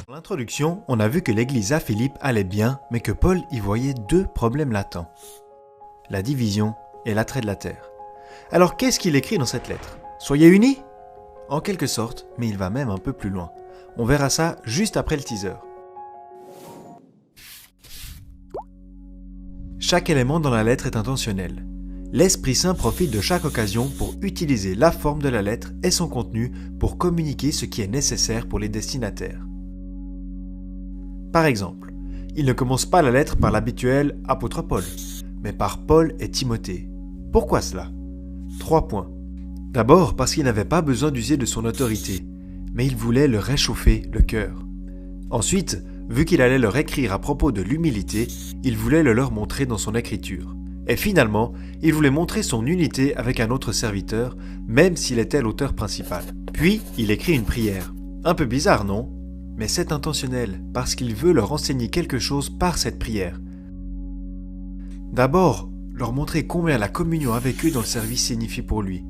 Dans l'introduction, on a vu que l'église à Philippe allait bien, mais que Paul y voyait deux problèmes latents. La division et l'attrait de la terre. Alors qu'est-ce qu'il écrit dans cette lettre? Soyez unis? En quelque sorte, mais il va même un peu plus loin. On verra ça juste après le teaser. Chaque élément dans la lettre est intentionnel. L'Esprit Saint profite de chaque occasion pour utiliser la forme de la lettre et son contenu pour communiquer ce qui est nécessaire pour les destinataires. Par exemple, il ne commence pas la lettre par l'habituel « apôtre Paul », mais par Paul et Timothée. Pourquoi cela? 3 points. D'abord parce qu'il n'avait pas besoin d'user de son autorité, mais il voulait leur réchauffer le cœur. Ensuite, vu qu'il allait leur écrire à propos de l'humilité, il voulait le leur montrer dans son écriture. Et finalement, il voulait montrer son unité avec un autre serviteur, même s'il était l'auteur principal. Puis, il écrit une prière. Un peu bizarre, non? Mais c'est intentionnel, parce qu'il veut leur enseigner quelque chose par cette prière. D'abord, leur montrer combien la communion avec eux dans le service signifie pour lui.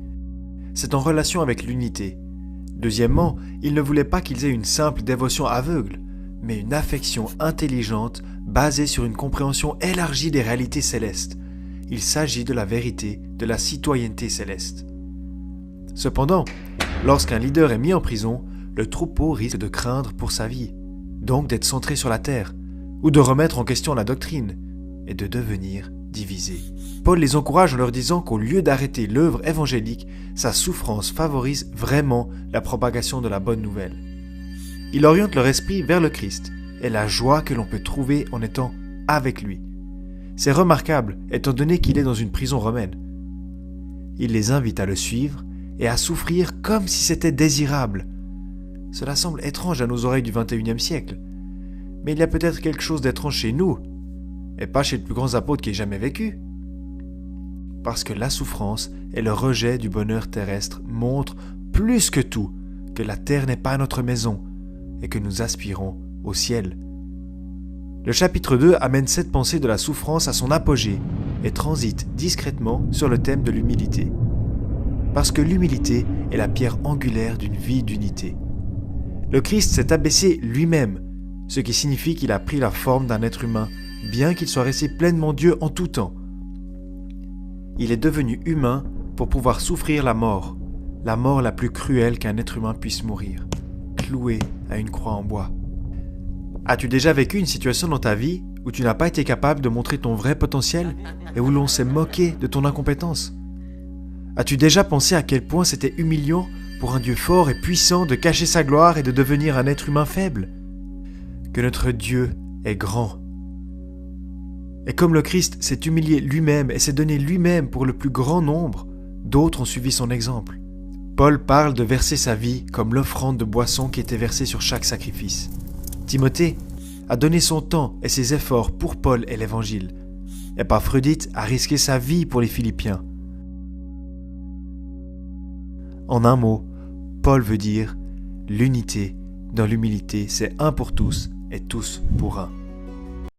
C'est en relation avec l'unité. Deuxièmement, il ne voulait pas qu'ils aient une simple dévotion aveugle, mais une affection intelligente basée sur une compréhension élargie des réalités célestes. Il s'agit de la vérité, de la citoyenneté céleste. Cependant, lorsqu'un leader est mis en prison, le troupeau risque de craindre pour sa vie, donc d'être centré sur la terre, ou de remettre en question la doctrine, et de devenir divisé. Paul les encourage en leur disant qu'au lieu d'arrêter l'œuvre évangélique, sa souffrance favorise vraiment la propagation de la bonne nouvelle. Il oriente leur esprit vers le Christ et la joie que l'on peut trouver en étant avec lui. C'est remarquable étant donné qu'il est dans une prison romaine. Il les invite à le suivre et à souffrir comme si c'était désirable. Cela semble étrange à nos oreilles du XXIe siècle, mais il y a peut-être quelque chose d'étrange chez nous, et pas chez les plus grands apôtres qui aient jamais vécu. Parce que la souffrance et le rejet du bonheur terrestre montrent plus que tout que la terre n'est pas notre maison et que nous aspirons au ciel. Le chapitre 2 amène cette pensée de la souffrance à son apogée et transite discrètement sur le thème de l'humilité. Parce que l'humilité est la pierre angulaire d'une vie d'unité. Le Christ s'est abaissé lui-même, ce qui signifie qu'il a pris la forme d'un être humain, bien qu'il soit resté pleinement Dieu en tout temps. Il est devenu humain pour pouvoir souffrir la mort la plus cruelle qu'un être humain puisse mourir, cloué à une croix en bois. As-tu déjà vécu une situation dans ta vie où tu n'as pas été capable de montrer ton vrai potentiel et où l'on s'est moqué de ton incompétence? As-tu déjà pensé à quel point c'était humiliant pour un Dieu fort et puissant de cacher sa gloire et de devenir un être humain faible? Que notre Dieu est grand. Et comme le Christ s'est humilié lui-même et s'est donné lui-même pour le plus grand nombre, d'autres ont suivi son exemple. Paul parle de verser sa vie comme l'offrande de boisson qui était versée sur chaque sacrifice. Timothée a donné son temps et ses efforts pour Paul et l'Évangile. Épaphrodite a risqué sa vie pour les Philippiens. En un mot, Paul veut dire l'unité dans l'humilité, c'est un pour tous et tous pour un.